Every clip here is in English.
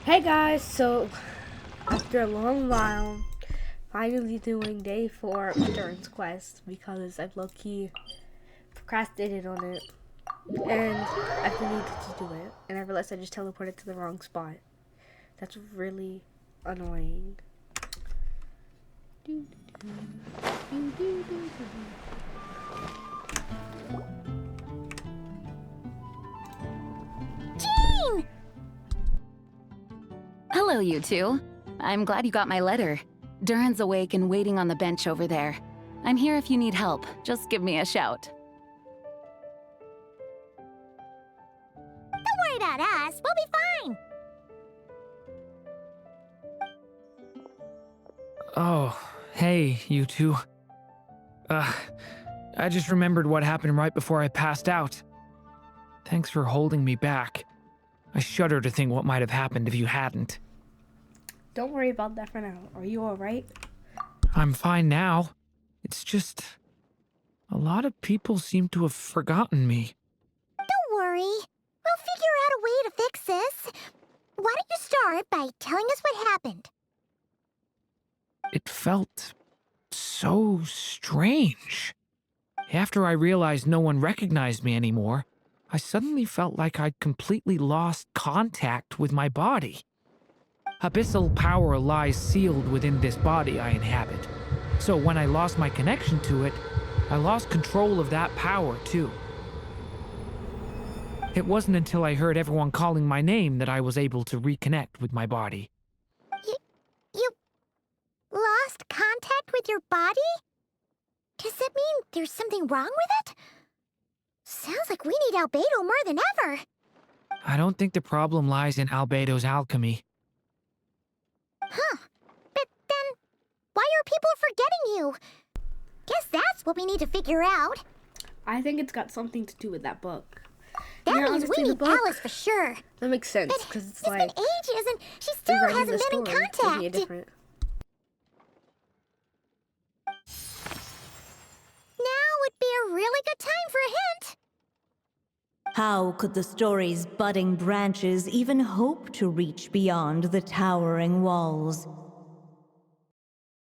Hey guys, so after a long while, finally doing day 4 of Durin's quest because I've low-key procrastinated on it and I've been needed to do it and I realized I just teleported to the wrong spot. That's really annoying. Jean! Hello, you two. I'm glad you got my letter. Durin's awake and waiting on the bench over there. I'm here if you need help. Just give me a shout. Don't worry about us. We'll be fine. Oh, hey, you two. I just remembered what happened right before I passed out. Thanks for holding me back. I shudder to think what might have happened if you hadn't. Don't worry about that for now. Are you alright? I'm fine now. It's just... a lot of people seem to have forgotten me. Don't worry. We'll figure out a way to fix this. Why don't you start by telling us what happened? It felt so strange. After I realized no one recognized me anymore, I suddenly felt like I'd completely lost contact with my body. Abyssal power lies sealed within this body I inhabit. So when I lost my connection to it, I lost control of that power too. It wasn't until I heard everyone calling my name that I was able to reconnect with my body. You lost contact with your body? Does that mean there's something wrong with it? Sounds like we need Albedo more than ever. I don't think the problem lies in Albedo's alchemy. Huh. But then, why are people forgetting you? Guess that's what we need to figure out. I think it's got something to do with that book. That Yeah, means honestly, we the need book- Alice for sure. That makes sense But because it's it's like been ages and she still rewriting hasn't the been in story would be a contact. different. Now would be a really good time for a hint. How could the story's budding branches even hope to reach beyond the towering walls?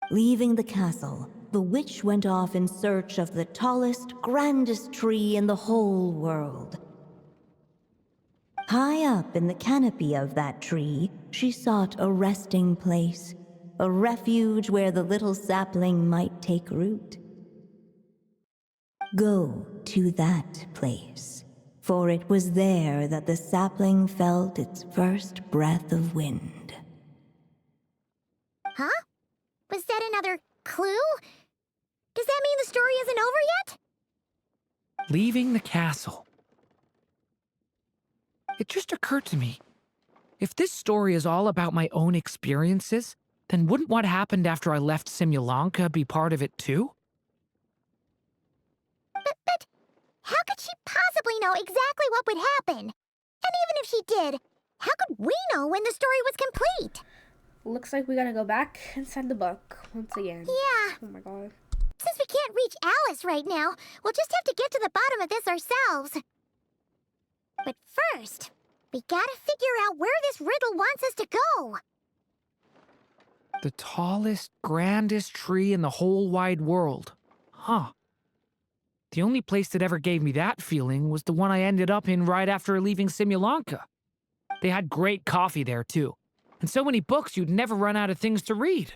Leaving the castle, the witch went off in search of the tallest, grandest tree in the whole world. High up in the canopy of that tree, she sought a resting place, a refuge where the little sapling might take root. Go to that place, for it was there that the sapling felt its first breath of wind. Huh? Was that another clue? Does that mean the story isn't over yet? Leaving the castle. It just occurred to me. If this story is all about my own experiences, then wouldn't what happened after I left Simulanka be part of it too? But how could she possibly know exactly what would happen? And even if she did, how could we know when the story was complete? Looks like we gotta go back inside the book once again. Yeah, Oh my god. since we can't reach Alice right now, we'll just have to get to the bottom of this ourselves. But first, we gotta figure out where this riddle wants us to go. The tallest, grandest tree in the whole wide world. Huh. The only place that ever gave me that feeling was the one I ended up in right after leaving Simulanka. They had great coffee there, too. And so many books you'd never run out of things to read.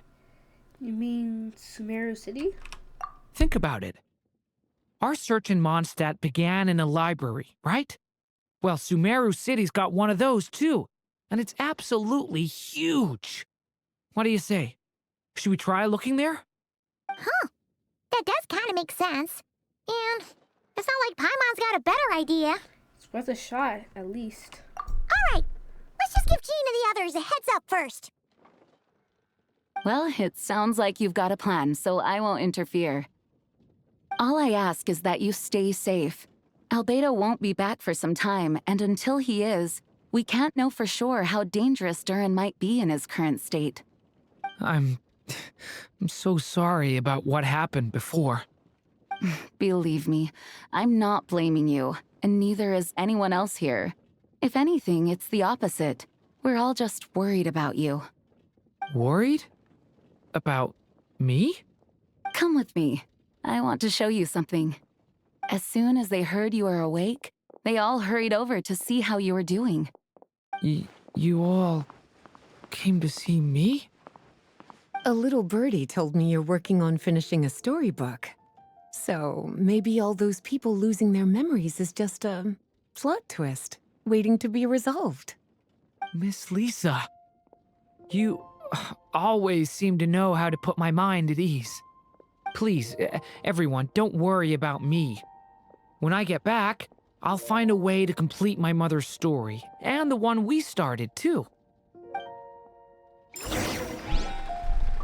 You mean Sumeru City? Think about it. Our search in Mondstadt began in a library, right? Well, Sumeru City's got one of those, too. And it's absolutely huge. What do you say? Should we try looking there? Huh. That does kind of make sense. And it's not like Paimon's got a better idea. It's worth a shot, at least. Alright, let's just give Jean and the others a heads up first. Well, it sounds like you've got a plan, so I won't interfere. All I ask is that you stay safe. Albedo won't be back for some time, and until he is, we can't know for sure how dangerous Durin might be in his current state. I'm so sorry about what happened before. Believe me, I'm not blaming you, and neither is anyone else here. If anything, it's the opposite. We're all just worried about you. Worried? About me? Come with me. I want to show you something. As soon as they heard you were awake, they all hurried over to see how you were doing. You all came to see me? A little birdie told me you're working on finishing a storybook. So maybe all those people losing their memories is just a plot twist waiting to be resolved. Miss Lisa, you always seem to know how to put my mind at ease. Please, everyone, don't worry about me. When I get back, I'll find a way to complete my mother's story, and the one we started, too.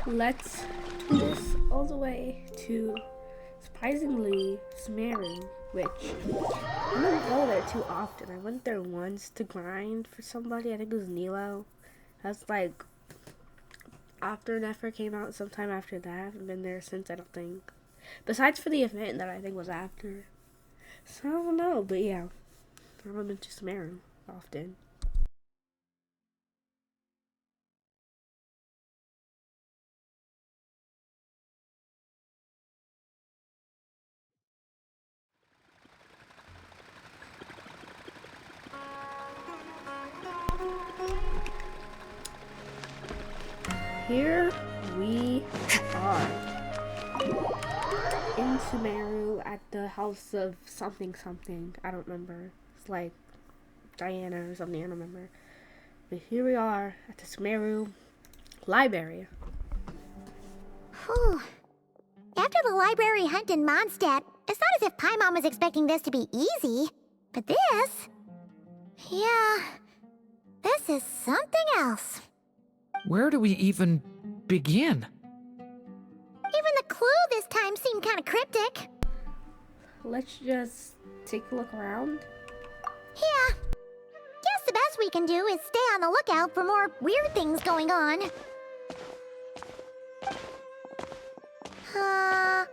Let's do this all the way to, surprisingly, Smeru, which I don't go there too often. I went there once to grind for somebody. I think it was Nilo. That's like after Nefer came out, sometime after that. I haven't been there since, I don't think. Besides for the event that I think was after. So I don't know, but yeah. I haven't been to Smeru often. Here we are in Sumeru at the house of something something. I don't remember. It's like Diana or something, I don't remember. But here we are at the Sumeru library. Whew. After the library hunt in Mondstadt, it's not as if Paimon was expecting this to be easy. But this... yeah... this is something else. Where do we even begin? Even the clue this time seemed kind of cryptic. Let's just take a look around. Yeah. Guess the best we can do is stay on the lookout for more weird things going on. Huh?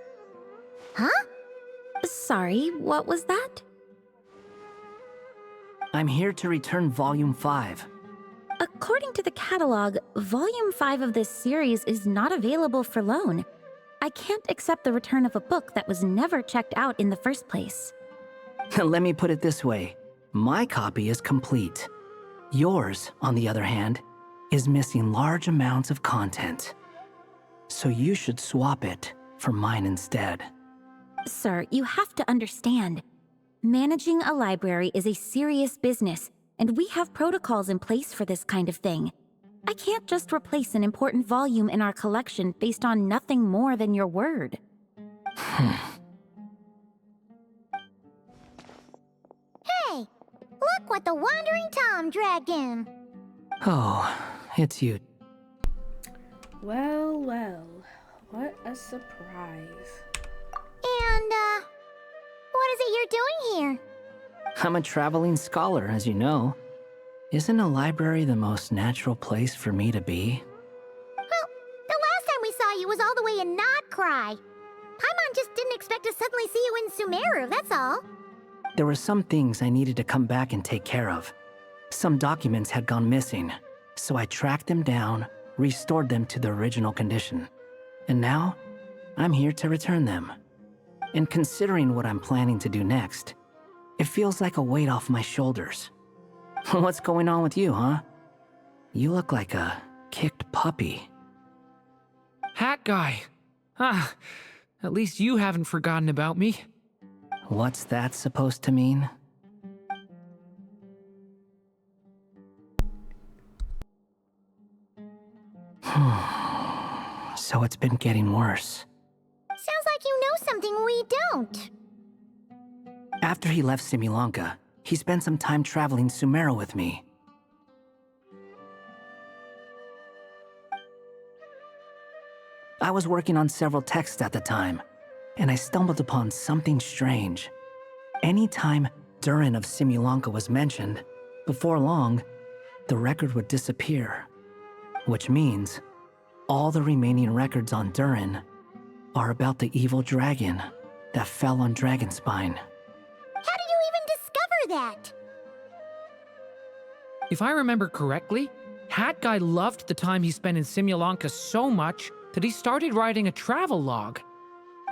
Sorry, what was that? I'm here to return Volume 5. According to the catalog, Volume 5 of this series is not available for loan. I can't accept the return of a book that was never checked out in the first place. Let me put it this way. My copy is complete. Yours, on the other hand, is missing large amounts of content. So you should swap it for mine instead. Sir, you have to understand. Managing a library is a serious business, and we have protocols in place for this kind of thing. I can't just replace an important volume in our collection based on nothing more than your word. Hey! Look what the Wandering Tom dragged in! Oh, it's you. Well, well, what a surprise. And, what is it you're doing here? I'm a traveling scholar, as you know. Isn't a library the most natural place for me to be? Well, the last time we saw you was all the way in Nodcry. Paimon just didn't expect to suddenly see you in Sumeru, that's all. There were some things I needed to come back and take care of. Some documents had gone missing, so I tracked them down, restored them to their original condition. And now, I'm here to return them. And considering what I'm planning to do next, it feels like a weight off my shoulders. What's going on with you, huh? You look like a kicked puppy. Hat guy. Ah, at least you haven't forgotten about me. What's that supposed to mean? So it's been getting worse. Sounds like you know something we don't. After he left Similanka, he spent some time traveling Sumeru with me. I was working on several texts at the time, and I stumbled upon something strange. Anytime Durin of Similanka was mentioned, before long, the record would disappear. Which means, all the remaining records on Durin are about the evil dragon that fell on Dragonspine. How did you even discover that? If I remember correctly, Hat Guy loved the time he spent in Simulanka so much that he started writing a travel log.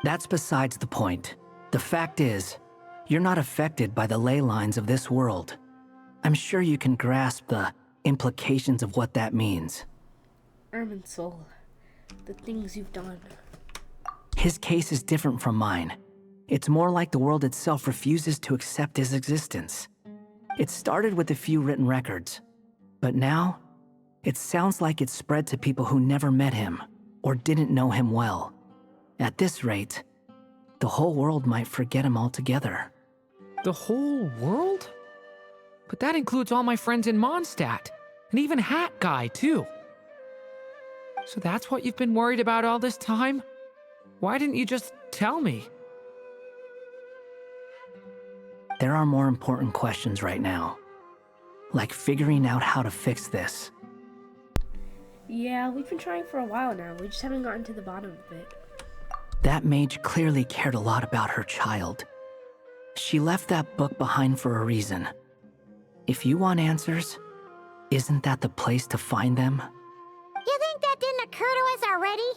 That's besides the point. The fact is, you're not affected by the ley lines of this world. I'm sure you can grasp the implications of what that means. Erminsul, the things you've done. His case is different from mine. It's more like the world itself refuses to accept his existence. It started with a few written records, but now, it sounds like it's spread to people who never met him or didn't know him well. At this rate, the whole world might forget him altogether. The whole world? But that includes all my friends in Mondstadt, and even Hat Guy, too. So that's what you've been worried about all this time? Why didn't you just tell me? There are more important questions right now, like figuring out how to fix this. Yeah, we've been trying for a while now. We just haven't gotten to the bottom of it. That mage clearly cared a lot about her child. She left that book behind for a reason. If you want answers, isn't that the place to find them? You think that didn't occur to us already?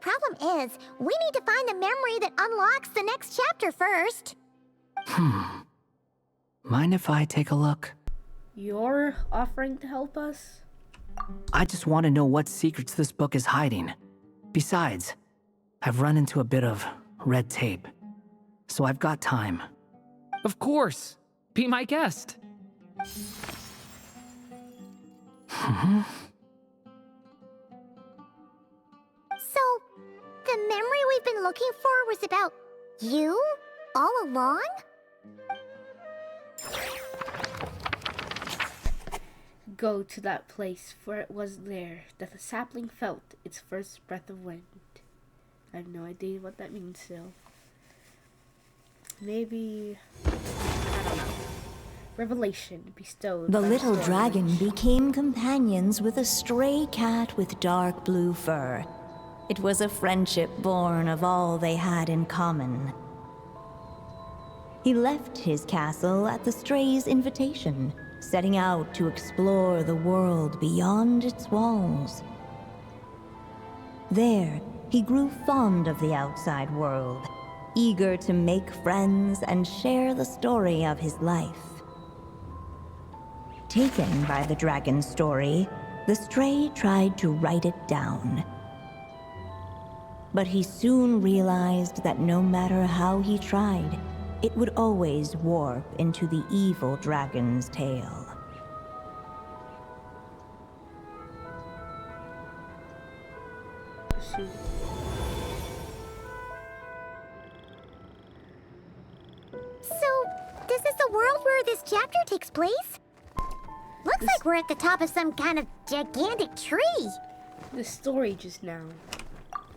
Problem is, we need to find the memory that unlocks the next chapter first. Mind if I take a look? You're offering to help us? I just want to know what secrets this book is hiding. Besides, I've run into a bit of red tape, so I've got time. Of course. Be my guest. So, the memory we've been looking for was about you? All along? Go to that place, for it was there that the sapling felt its first breath of wind. I have no idea what that means still. Maybe, I don't know. Revelation bestowed The by little Storm dragon Witch. became companions with a stray cat with dark blue fur. It was a friendship born of all they had in common. He left his castle at the stray's invitation, setting out to explore the world beyond its walls. There, he grew fond of the outside world, eager to make friends and share the story of his life. Taken by the dragon's story, the stray tried to write it down. But he soon realized that no matter how he tried, it would always warp into the evil dragon's tale. Shoot. So, this is the world where this chapter takes place? Looks like we're at the top of some kind of gigantic tree. The story just now.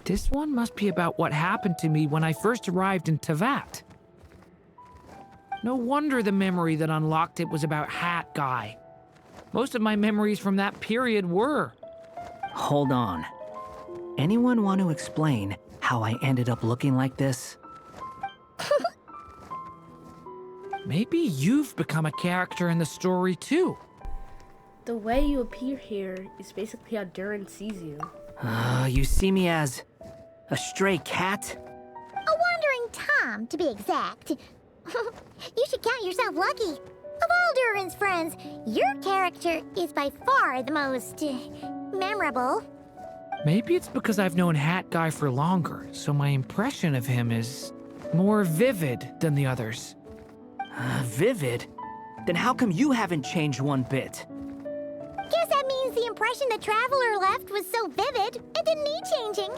This one must be about what happened to me when I first arrived in Tevat. No wonder the memory that unlocked it was about Hat Guy. Most of my memories from that period were. Hold on. Anyone want to explain how I ended up looking like this? Maybe you've become a character in the story too. The way you appear here is basically how Durin sees you. You see me as a stray cat? A wandering Tom, to be exact. You should count yourself lucky. Of all Durin's friends, your character is by far the most memorable. Maybe it's because I've known Hat Guy for longer, so my impression of him is more vivid than the others. Vivid? Then how come you haven't changed one bit? Guess that means the impression the traveler left was so vivid, it didn't need changing.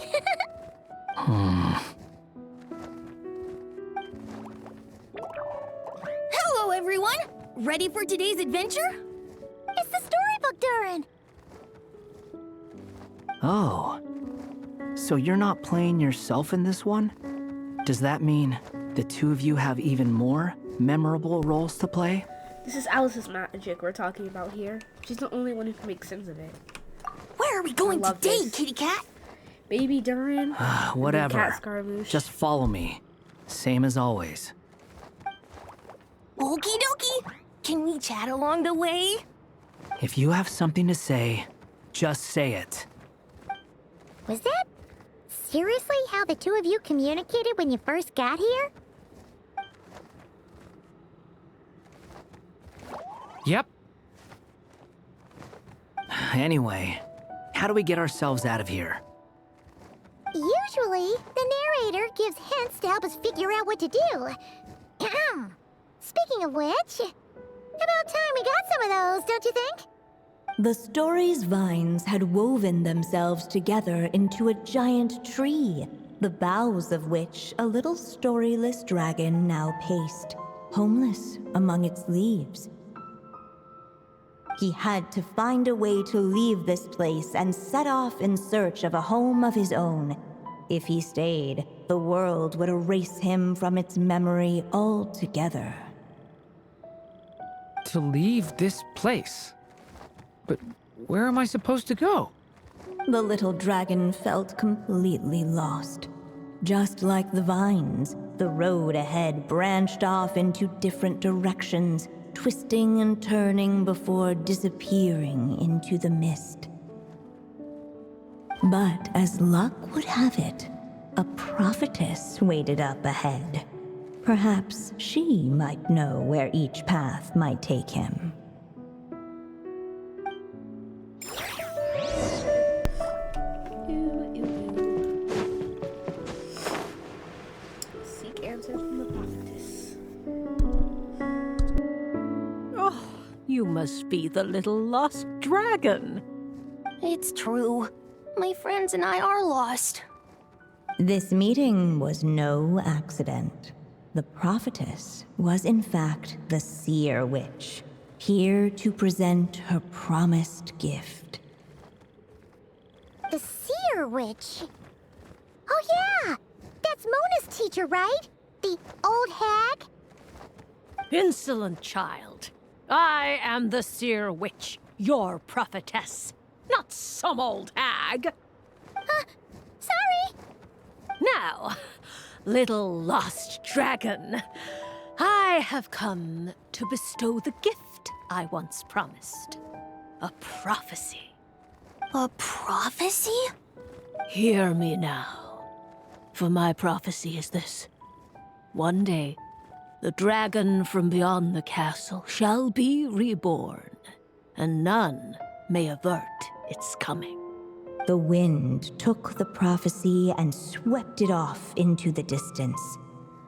Hello, everyone! Ready for today's adventure? It's the storybook, Durin. Oh. So you're not playing yourself in this one? Does that mean the two of you have even more memorable roles to play? This is Alice's magic we're talking about here. She's the only one who can make sense of it. Where are we going love today, this. kitty cat? Baby Durin. Whatever. Cat Scaramouche. Just follow me. Same as always. Okie dokie! Can we chat along the way? If you have something to say, just say it. Was that seriously how the two of you communicated when you first got here? Yep. Anyway, how do we get ourselves out of here? Usually, the narrator gives hints to help us figure out what to do. Speaking of which, about time we got some of those, don't you think? The story's vines had woven themselves together into a giant tree, the boughs of which a little storyless dragon now paced, homeless among its leaves. He had to find a way to leave this place and set off in search of a home of his own. If he stayed, the world would erase him from its memory altogether. To leave this place? But where am I supposed to go? The little dragon felt completely lost. Just like the vines, the road ahead branched off into different directions, twisting and turning before disappearing into the mist. But as luck would have it, a prophetess waited up ahead. Perhaps she might know where each path might take him. Seek answers from the prophetess. Oh, you must be the little lost dragon. It's true. My friends and I are lost. This meeting was no accident. The prophetess was in fact the seer witch, here to present her promised gift. The seer witch? Oh yeah! That's Mona's teacher, right? The old hag? Insolent child. I am the seer witch, your prophetess, not some old hag. Sorry! Now, little lost dragon, I have come to bestow the gift I once promised. A prophecy. A prophecy? Hear me now, for my prophecy is this. One day, the dragon from beyond the castle shall be reborn, and none may avert its coming. The wind took the prophecy and swept it off into the distance.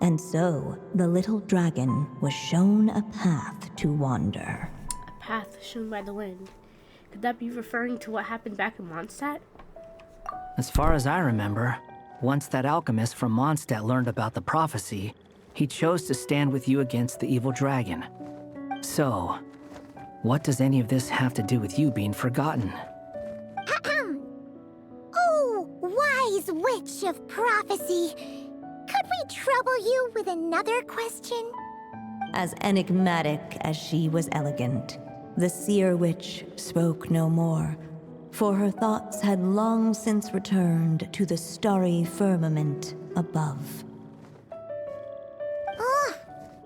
And so, the little dragon was shown a path to wander. A path shown by the wind. Could that be referring to what happened back in Mondstadt? As far as I remember, once that alchemist from Mondstadt learned about the prophecy, he chose to stand with you against the evil dragon. So, what does any of this have to do with you being forgotten? Oh, wise witch of prophecy! Could we trouble you with another question? As enigmatic as she was elegant, the seer witch spoke no more, for her thoughts had long since returned to the starry firmament above. Ugh!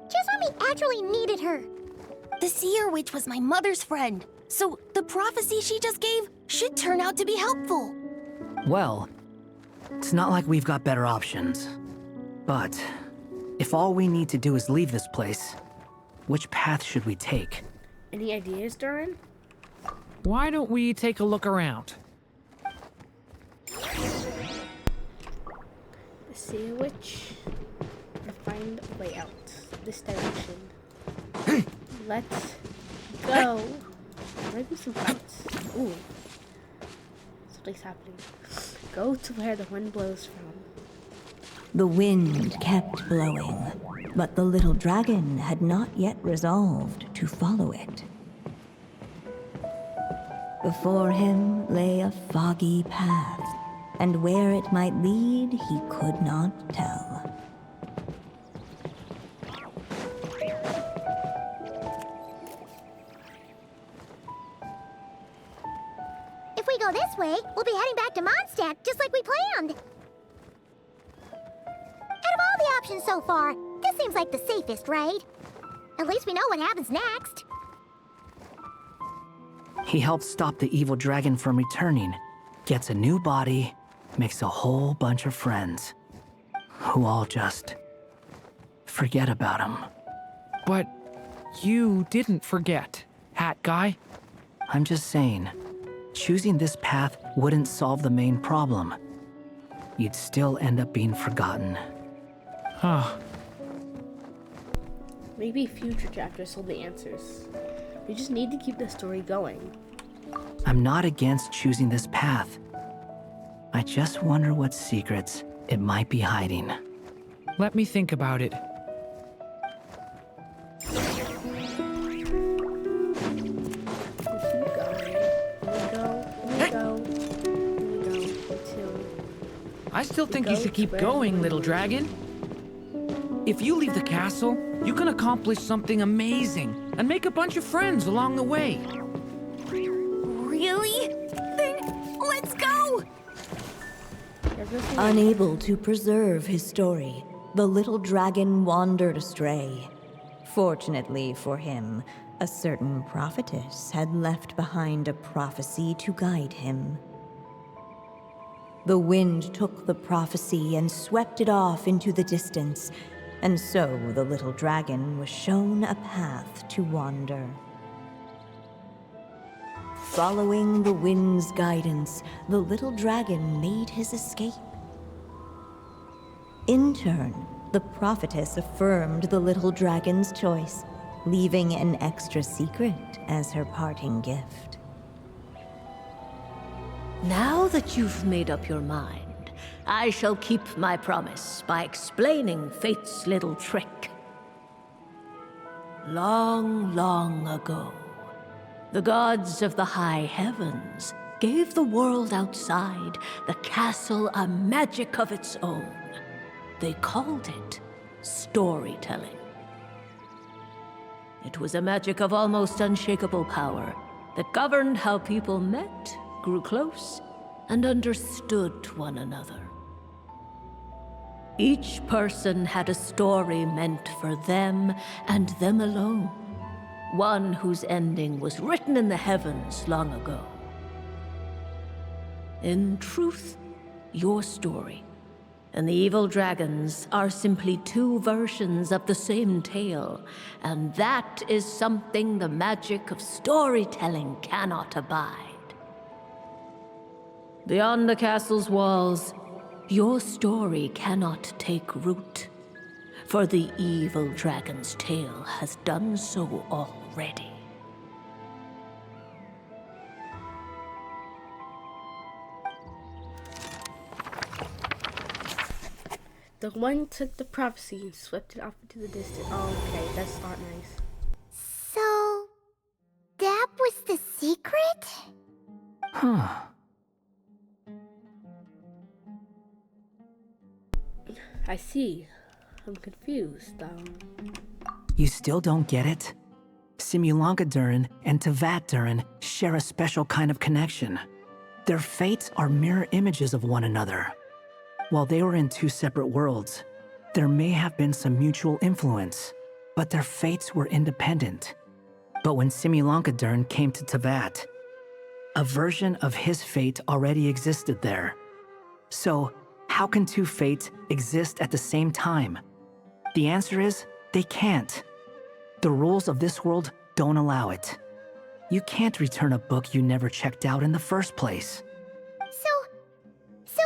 Just when we actually needed her. The seer witch was my mother's friend, so the prophecy she just gave should turn out to be helpful. Well, it's not like we've got better options. But if all we need to do is leave this place, which path should we take? Any ideas, Durin? Why don't we take a look around? The seer witch. To find a way out. This direction. Let's go. Maybe some fights. Ooh. Something's happening. Go to where the wind blows from. The wind kept blowing, but the little dragon had not yet resolved to follow it. Before him lay a foggy path, and where it might lead he could not tell. If we go this way, we'll be heading back to Mondstadt, just like we planned. Out of all the options so far, this seems like the safest, right? At least we know what happens next. He helps stop the evil dragon from returning, gets a new body, makes a whole bunch of friends, who all just forget about him. But you didn't forget, Hat Guy. I'm just saying, choosing this path wouldn't solve the main problem. You'd still end up being forgotten. Huh. Maybe future chapters hold the answers. We just need to keep the story going. I'm not against choosing this path. I just wonder what secrets it might be hiding. Let me think about it. Keep going. Here we go. Two. I still think you should keep going, little dragon. If you leave the castle, you can accomplish something amazing and make a bunch of friends along the way. Really? Then let's go! Unable to preserve his story, the little dragon wandered astray. Fortunately for him, a certain prophetess had left behind a prophecy to guide him. The wind took the prophecy and swept it off into the distance, and so the little dragon was shown a path to wander. Following the wind's guidance, the little dragon made his escape. In turn, the prophetess affirmed the little dragon's choice, leaving an extra secret as her parting gift. Now that you've made up your mind, I shall keep my promise by explaining fate's little trick. Long, long ago, the gods of the high heavens gave the world outside the castle a magic of its own. They called it storytelling. It was a magic of almost unshakable power that governed how people met, grew close, and understood one another. Each person had a story meant for them and them alone. One whose ending was written in the heavens long ago. In truth, your story and the evil dragons are simply two versions of the same tale, and that is something the magic of storytelling cannot abide. Beyond the castle's walls, your story cannot take root, for the evil dragon's tale has done so already. The one took the prophecy and swept it off into the distance. Oh, okay, that's not nice. So, that was the secret? Huh. I see. I'm confused. You still don't get it? Simulanka Durin and Tevat Durin share a special kind of connection. Their fates are mirror images of one another. While they were in two separate worlds, there may have been some mutual influence, but their fates were independent. But when Simulanka Durin came to Tevat, a version of his fate already existed there. So, how can two fates exist at the same time? The answer is, they can't. The rules of this world don't allow it. You can't return a book you never checked out in the first place. So,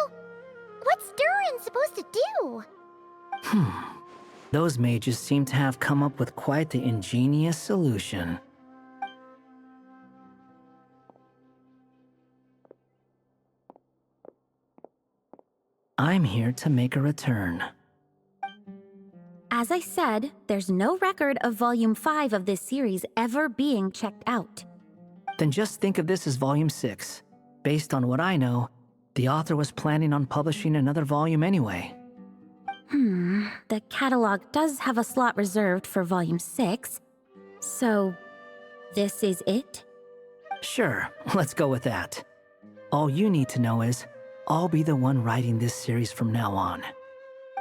what's Durin supposed to do? Those mages seem to have come up with quite the ingenious solution. I'm here to make a return. As I said, there's no record of Volume 5 of this series ever being checked out. Then just think of this as Volume 6. Based on what I know, the author was planning on publishing another volume anyway. The catalog does have a slot reserved for Volume 6. So, this is it? Sure, let's go with that. All you need to know is, I'll be the one writing this series from now on.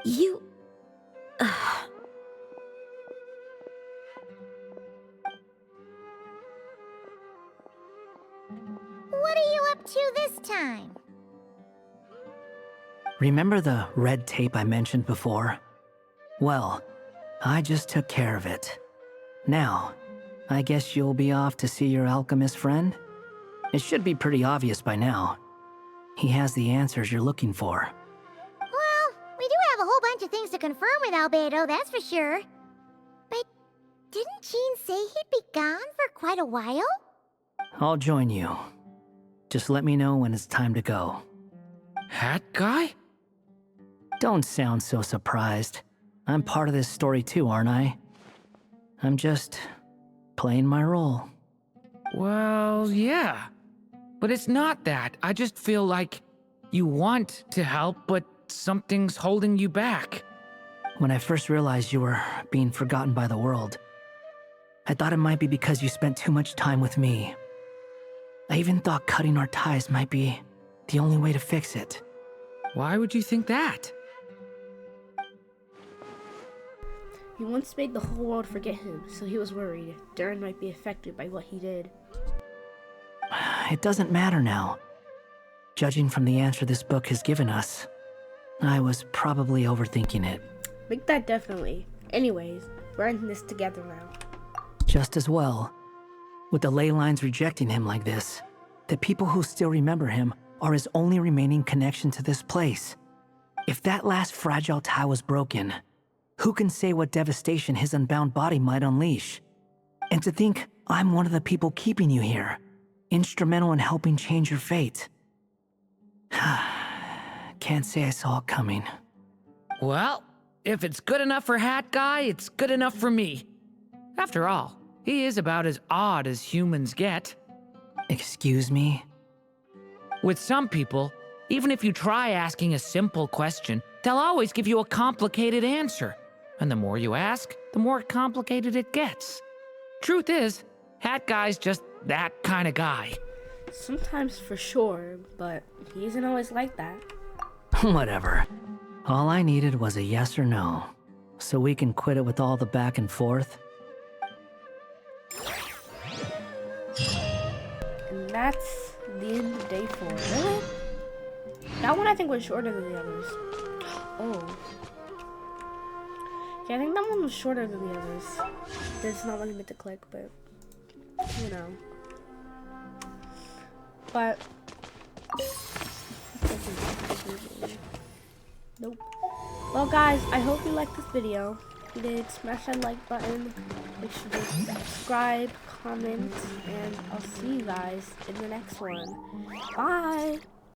You... up to this time? Remember the red tape I mentioned before? Well, I just took care of it. Now, I guess you'll be off to see your alchemist friend? It should be pretty obvious by now. He has the answers you're looking for. Well, we do have a whole bunch of things to confirm with Albedo, that's for sure. But didn't Jean say he'd be gone for quite a while? I'll join you. Just let me know when it's time to go. Hat guy? Don't sound so surprised. I'm part of this story too, aren't I? I'm just playing my role. Well, yeah. But it's not that. I just feel like you want to help, but something's holding you back. When I first realized you were being forgotten by the world, I thought it might be because you spent too much time with me. I even thought cutting our ties might be the only way to fix it. Why would you think that? He once made the whole world forget him, so he was worried Durin might be affected by what he did. It doesn't matter now. Judging from the answer this book has given us, I was probably overthinking it. Make that definitely. Anyways, we're in this together now. Just as well. With the ley lines rejecting him like this, the people who still remember him are his only remaining connection to this place. If that last fragile tie was broken, who can say what devastation his unbound body might unleash? And to think I'm one of the people keeping you here, instrumental in helping change your fate. Can't say I saw it coming. Well, if it's good enough for Hat Guy, it's good enough for me. After all, he is about as odd as humans get. Excuse me? With some people, even if you try asking a simple question, they'll always give you a complicated answer. And the more you ask, the more complicated it gets. Truth is, Hat Guy's just that kind of guy. Sometimes for sure, but he isn't always like that. Whatever. All I needed was a yes or no, so we can quit it with all the back and forth. And that's the end of day 4. Really? That one I think was shorter than the others. Oh. Yeah, I think that one was shorter than the others. It's not letting me to click, but you know. But nope. Well guys, I hope you liked this video. If you did, smash that like button. Make sure to subscribe, comment, and I'll see you guys in the next one. Bye!